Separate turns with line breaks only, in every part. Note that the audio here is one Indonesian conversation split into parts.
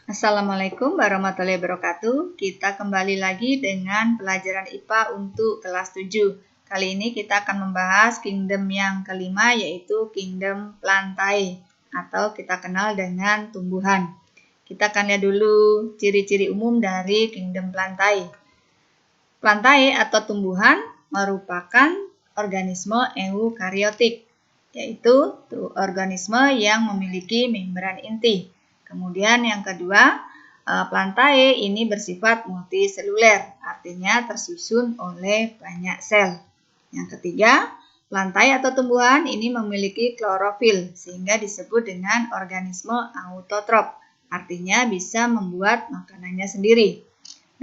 Assalamualaikum warahmatullahi wabarakatuh. Kita kembali lagi dengan pelajaran IPA untuk kelas 7. Kali ini kita akan membahas kingdom yang kelima, yaitu kingdom Plantae atau kita kenal dengan tumbuhan. Kita akan lihat dulu ciri-ciri umum dari kingdom Plantae. Plantae atau tumbuhan merupakan organisme eukariotik, yaitu organisme yang memiliki membran inti. Kemudian yang kedua, Plantae ini bersifat multiseluler, artinya tersusun oleh banyak sel. Yang ketiga, Plantae atau tumbuhan ini memiliki klorofil, sehingga disebut dengan organisme autotrof, artinya bisa membuat makanannya sendiri.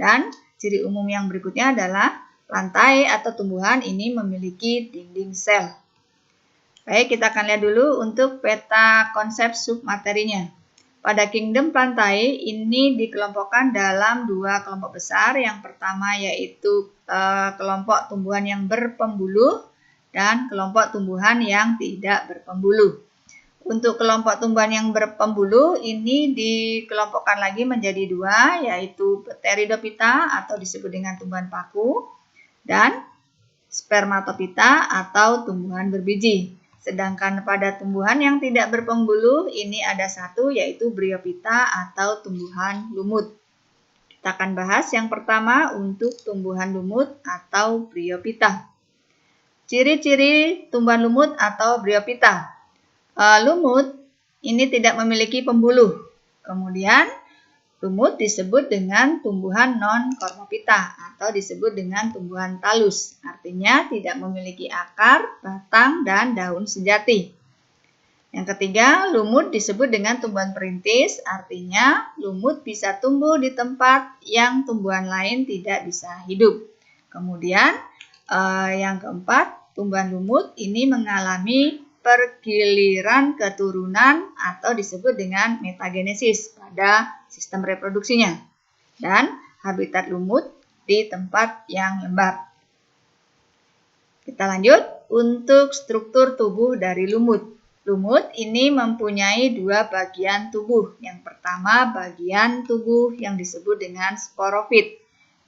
Dan ciri umum yang berikutnya adalah Plantae atau tumbuhan ini memiliki dinding sel. Baik, kita akan lihat dulu untuk peta konsep submaterinya. Pada kingdom Plantae ini dikelompokkan dalam dua kelompok besar. Yang pertama yaitu kelompok tumbuhan yang berpembuluh dan kelompok tumbuhan yang tidak berpembuluh. Untuk kelompok tumbuhan yang berpembuluh ini dikelompokkan lagi menjadi dua, yaitu Pteridophyta atau disebut dengan tumbuhan paku dan Spermatophyta atau tumbuhan berbiji. Sedangkan pada tumbuhan yang tidak berpembuluh ini ada satu, yaitu Bryophyta atau tumbuhan lumut. Kita akan bahas yang pertama untuk tumbuhan lumut atau Bryophyta. Ciri-ciri tumbuhan lumut atau Bryophyta. Lumut ini tidak memiliki pembuluh. Kemudian lumut disebut dengan tumbuhan non-kormophyta atau disebut dengan tumbuhan talus. Artinya tidak memiliki akar, batang, dan daun sejati. Yang ketiga, lumut disebut dengan tumbuhan perintis. Artinya lumut bisa tumbuh di tempat yang tumbuhan lain tidak bisa hidup. Kemudian yang keempat, tumbuhan lumut ini mengalami pergiliran keturunan atau disebut dengan metagenesis pada sistem reproduksinya. Dan habitat lumut di tempat yang lembab. Kita lanjut untuk struktur tubuh dari lumut. Lumut ini mempunyai dua bagian tubuh. Yang pertama bagian tubuh yang disebut dengan sporofit.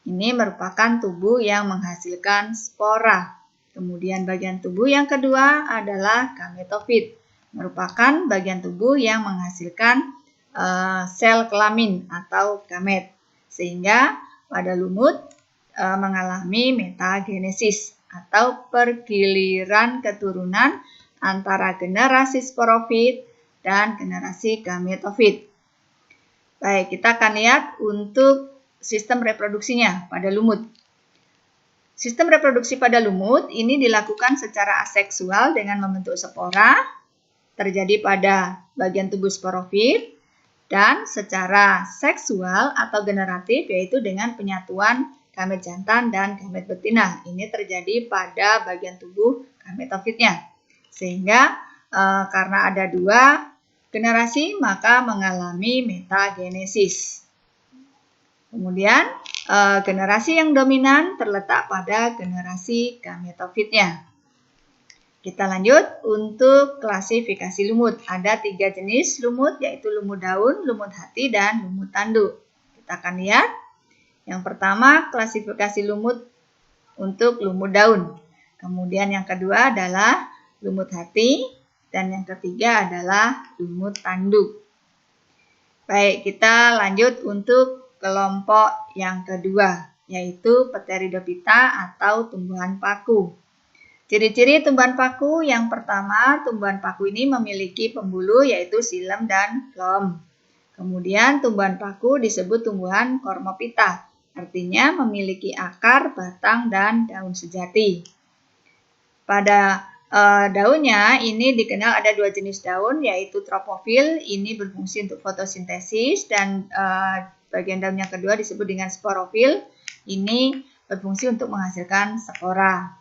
Ini merupakan tubuh yang menghasilkan spora. Kemudian bagian tubuh yang kedua adalah gametofit, merupakan bagian tubuh yang menghasilkan sel kelamin atau gamet. Sehingga pada lumut mengalami metagenesis atau pergiliran keturunan antara generasi sporofit dan generasi gametofit. Baik, kita akan lihat untuk sistem reproduksinya pada lumut. Sistem reproduksi pada lumut ini dilakukan secara aseksual dengan membentuk spora, terjadi pada bagian tubuh sporofit, dan secara seksual atau generatif yaitu dengan penyatuan gamet jantan dan gamet betina. Ini terjadi pada bagian tubuh gametofitnya. Sehingga karena ada dua generasi maka mengalami metagenesis. Kemudian generasi yang dominan terletak pada generasi gametofitnya. Kita lanjut untuk klasifikasi lumut. Ada 3 jenis lumut, yaitu lumut daun, lumut hati, dan lumut tanduk. Kita akan lihat. Yang pertama klasifikasi lumut untuk lumut daun. Kemudian yang kedua adalah lumut hati. Dan yang ketiga adalah lumut tanduk. Baik, kita lanjut untuk kelompok yang kedua, yaitu Pteridophyta atau tumbuhan paku. Ciri-ciri tumbuhan paku yang pertama, tumbuhan paku ini memiliki pembuluh yaitu xilem dan phloem. Kemudian tumbuhan paku disebut tumbuhan kormophyta, artinya memiliki akar, batang, dan daun sejati. Pada daunnya ini dikenal ada 2 jenis daun, yaitu tropofil, ini berfungsi untuk fotosintesis, dan bagian daun yang kedua disebut dengan sporofil, ini berfungsi untuk menghasilkan spora.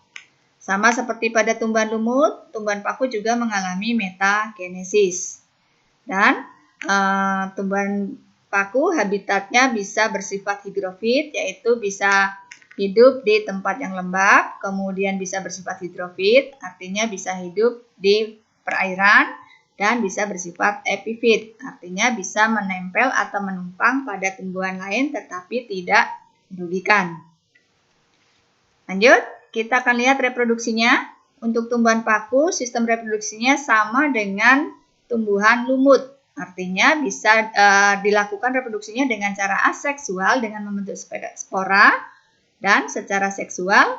Sama seperti pada tumbuhan lumut, tumbuhan paku juga mengalami metagenesis. Dan tumbuhan paku habitatnya bisa bersifat higrofit, yaitu bisa hidup di tempat yang lembab, kemudian bisa bersifat hidrofit, artinya bisa hidup di perairan, dan bisa bersifat epifit, artinya bisa menempel atau menumpang pada tumbuhan lain tetapi tidak merugikan. Lanjut, kita akan lihat reproduksinya. Untuk tumbuhan paku, sistem reproduksinya sama dengan tumbuhan lumut. Artinya bisa dilakukan reproduksinya dengan cara aseksual dengan membentuk spora dan secara seksual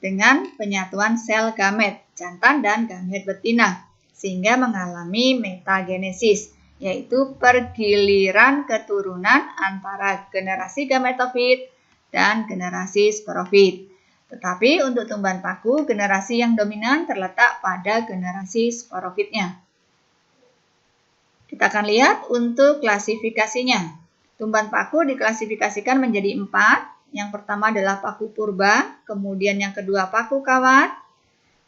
dengan penyatuan sel gamet jantan dan gamet betina sehingga mengalami metagenesis, yaitu pergiliran keturunan antara generasi gametofit dan generasi sporofit. Tetapi untuk tumbuhan paku, generasi yang dominan terletak pada generasi sporofitnya. Kita akan lihat untuk klasifikasinya. Tumbuhan paku diklasifikasikan menjadi 4. Yang pertama adalah paku purba, kemudian yang kedua paku kawat,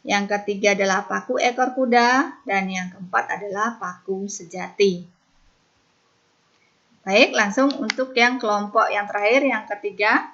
yang ketiga adalah paku ekor kuda, dan yang keempat adalah paku sejati. Baik, langsung untuk yang kelompok yang terakhir, yang ketiga,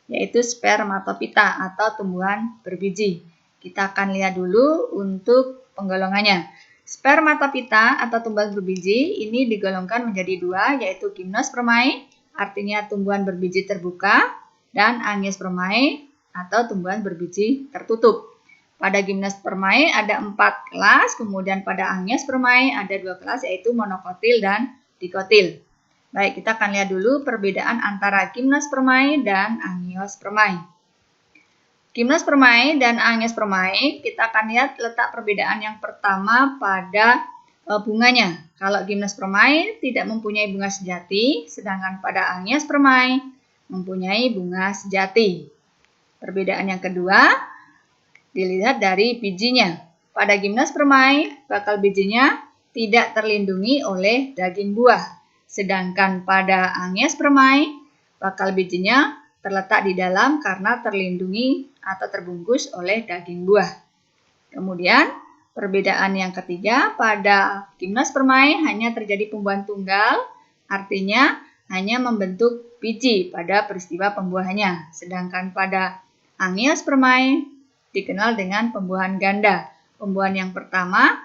yaitu spermatopita atau tumbuhan berbiji. Kita akan lihat dulu untuk penggolongannya. Spermatopita atau tumbuhan berbiji ini digolongkan menjadi 2, yaitu gymnospermae, artinya tumbuhan berbiji terbuka, dan angiospermae atau tumbuhan berbiji tertutup. Pada gymnospermae ada 4 kelas, kemudian pada angiospermae ada 2 kelas, yaitu monokotil dan dikotil. Baik, kita akan lihat dulu perbedaan antara gymnospermae dan angiospermae. Gymnospermae dan angiospermae, kita akan lihat letak perbedaan yang pertama pada bunganya. Kalau gymnospermae tidak mempunyai bunga sejati, sedangkan pada angiospermae mempunyai bunga sejati. Perbedaan yang kedua, dilihat dari bijinya. Pada gymnospermae, bakal bijinya tidak terlindungi oleh daging buah. Sedangkan pada angiospermae, bakal bijinya terletak di dalam karena terlindungi atau terbungkus oleh daging buah. Kemudian, perbedaan yang ketiga, pada gymnospermae hanya terjadi pembuahan tunggal, artinya hanya membentuk biji pada peristiwa pembuahannya. Sedangkan pada angiospermae dikenal dengan pembuahan ganda. Pembuahan yang pertama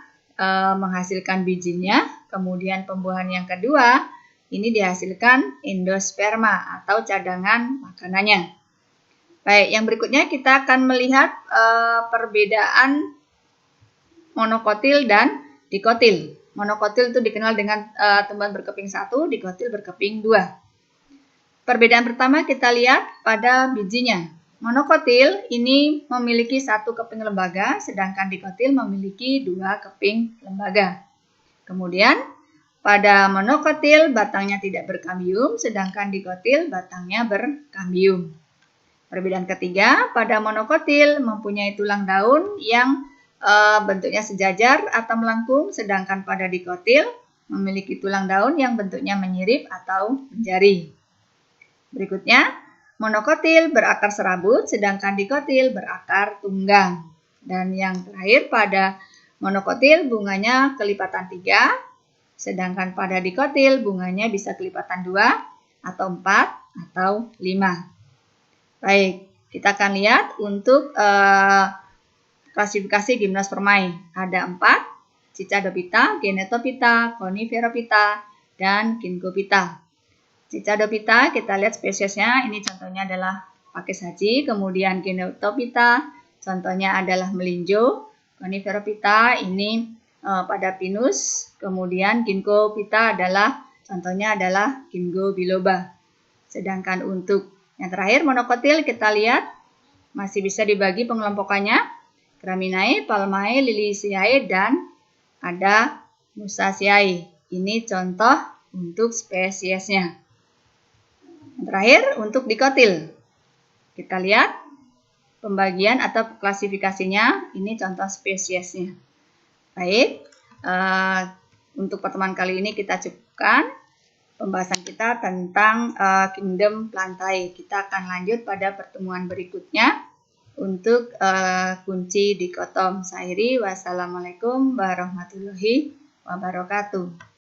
menghasilkan bijinya, kemudian pembuahan yang kedua ini dihasilkan endosperma atau cadangan makanannya. Baik, yang berikutnya kita akan melihat perbedaan monokotil dan dikotil. Monokotil itu dikenal dengan tumbuhan berkeping 1, dikotil berkeping 2. Perbedaan pertama kita lihat pada bijinya. Monokotil ini memiliki 1 keping lembaga, sedangkan dikotil memiliki 2 keping lembaga. Kemudian, pada monokotil batangnya tidak berkambium, sedangkan dikotil batangnya berkambium. Perbedaan ketiga, pada monokotil mempunyai tulang daun yang bentuknya sejajar atau melengkung, sedangkan pada dikotil memiliki tulang daun yang bentuknya menyirip atau menjari. Berikutnya, monokotil berakar serabut, sedangkan dikotil berakar tunggang. Dan yang terakhir, pada monokotil bunganya kelipatan 3, sedangkan pada dikotil bunganya bisa kelipatan 2, atau 4, atau 5. Baik, kita akan lihat untuk klasifikasi gymnospermae. Ada 4, Cicadophyta, Genetophyta, Coniferophyta, dan Ginkgophyta. Cicadophyta, kita lihat spesiesnya, ini contohnya adalah pakis haji, kemudian Genetophyta, contohnya adalah melinjo, Coniferophyta, ini pada pinus, kemudian Ginkgophyta adalah, contohnya adalah Ginkgo biloba. Sedangkan untuk yang terakhir, monokotil, kita lihat, masih bisa dibagi pengelompokannya, Graminae, Palmae, Liliaceae, dan ada Musaceae. Ini contoh untuk spesiesnya. Terakhir, untuk dikotil. Kita lihat pembagian atau klasifikasinya, ini contoh spesiesnya. Baik, untuk pertemuan kali ini kita cukupkan pembahasan kita tentang Kingdom Plantae. Kita akan lanjut pada pertemuan berikutnya untuk kunci dikotom. Saya Akhiri, wassalamualaikum warahmatullahi wabarakatuh.